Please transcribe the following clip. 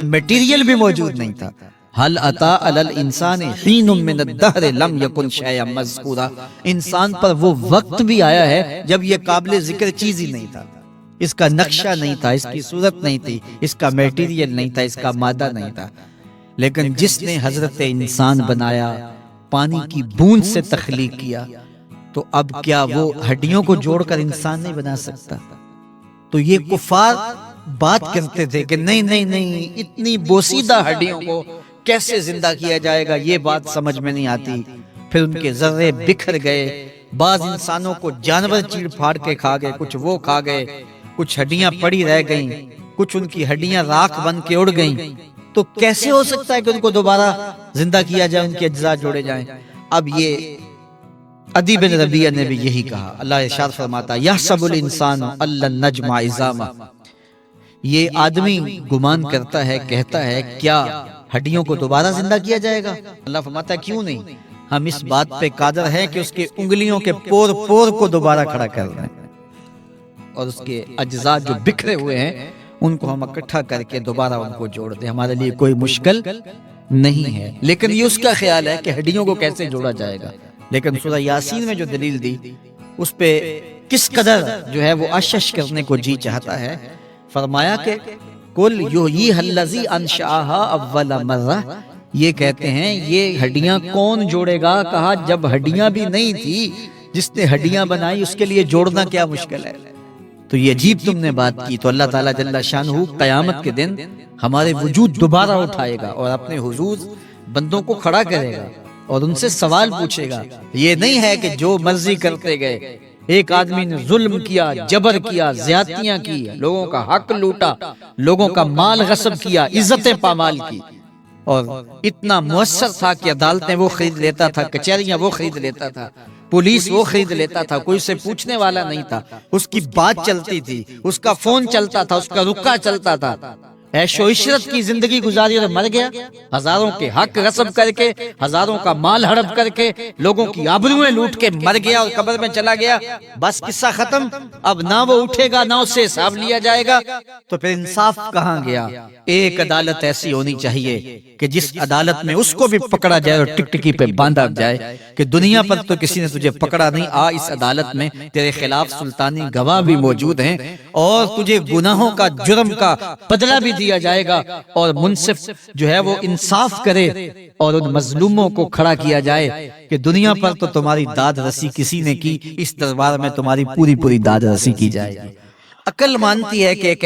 Material بھی موجود نہیں تھا. حل اتا علی الانسان حین من الدہر لم یکن شیئا مذکورا. انسان پر وہ وقت بھی آیا ہے جب یہ قابل ذکر چیز ہی نہیں تھا. اس کا نقشہ نہیں تھا، اس کی صورت نہیں تھی، اس کا میٹیریل نہیں تھا، اس کا مادہ نہیں تھا. لیکن جس نے حضرت انسان بنایا، پانی کی بوند سے تخلیق کیا، تو اب کیا وہ ہڈیوں کو جوڑ کر انسان نہیں بنا سکتا؟ تو یہ کفار بات کرتے تھے کہ نہیں نہیں نہیں، اتنی بوسیدہ ہڈیوں کو کیسے زندہ کیا جائے گا، یہ بات سمجھ میں نہیں آتی. پھر ان کے ذرے بکھر گئے. بعض انسانوں کو جانور چیڑ پھاڑ کے کھا گئے، کچھ وہ کھا گئے، کچھ ہڈیاں پڑی رہ گئیں، کچھ ان کی ہڈیاں راکھ بن کے اڑ گئیں. تو کیسے ہو سکتا ہے کہ ان کو دوبارہ زندہ کیا جائے، ان کے اجزاء جوڑے جائیں؟ اب یہ عدی بن ربیعہ نے بھی یہی کہا. اللہ ارشاد فرماتا یحسب الانسان ان لن نجمع عظامہ. یہ آدمی گمان کرتا ہے، کہتا ہے کیا ہڈیوں کو دوبارہ زندہ کیا جائے گا؟ اللہ فرماتا ہے کیوں نہیں، ہم اس بات پہ قادر ہیں کہ اس کے انگلیوں کے پور پور کو دوبارہ کھڑا کر دیں، اور اس کے اجزاء جو بکھرے ہوئے ہیں ان کو ہم اکٹھا کر کے دوبارہ ان کو جوڑ دیں. ہمارے لیے کوئی مشکل نہیں ہے. لیکن یہ اس کا خیال ہے کہ ہڈیوں کو کیسے جوڑا جائے گا. لیکن سورہ یاسین میں جو دلیل دی اس پہ کس قدر جو ہے وہ اشش کرنے کو جی چاہتا ہے. فرمایا کہ قل یحییھا الذی انشأھا اول مرہ. یہ کہتے ہیں یہ ہڈیاں کون جوڑے گا؟ کہا جب ہڈیاں بھی نہیں تھی، جس نے ہڈیاں بنائی اس کے لیے جوڑنا کیا مشکل ہے. تو یہ عجیب تم نے بات کی. تو اللہ تعالیٰ جل شانہ قیامت کے دن ہمارے وجود دوبارہ اٹھائے گا اور اپنے حضور بندوں کو کھڑا کرے گا اور ان سے سوال پوچھے گا. یہ نہیں ہے کہ جو مرضی کرتے گئے. ایک آدمی نے ظلم کیا، جبر کیا، زیادتیاں کی، لوگوں کا حق لوٹا، لوگوں کا مال غصب کیا، عزتیں پامال کی، اور اتنا مؤثر تھا کہ عدالتیں وہ خرید لیتا تھا، کچہریاں وہ خرید لیتا تھا، پولیس وہ خرید لیتا تھا، کوئی اسے پوچھنے والا نہیں تھا. اس کی بات چلتی تھی، اس کا فون چلتا تھا، اس کا رکا چلتا تھا. عیش و عشرت کی زندگی گزاری اور مر گیا. ہزاروں کے حق غصب کر کے، ہزاروں کا مال ہڑپ کر کے، لوگوں کی آبروئیں لوٹ کے مر گیا اور قبر میں چلا گیا. بس قصہ ختم. اب نہ وہ اٹھے گا، نہ اس سے حساب لیا جائے گا. تو پھر انصاف کہاں گیا؟ ایک عدالت ایسی ہونی چاہیے کہ جس عدالت میں اس کو بھی پکڑا جائے اور ٹکٹکی پہ باندھا جائے کہ دنیا پر تو کسی نے تجھے پکڑا نہیں، آ اس عدالت میں تیرے خلاف سلطانی گواہ بھی موجود ہیں اور تجھے گناہوں کا، جرم کا بدلہ بھی دیا جائے گا، اور منصف جو ہے وہ انصاف کرے اور ان مظلوموں کو کھڑا کیا جائے کہ دنیا پر تو تمہاری داد رسی کسی نے کی، اس دربار میں تمہاری پوری پوری داد رسی کی جائے گی. عقل مانتی ہے کہ ایک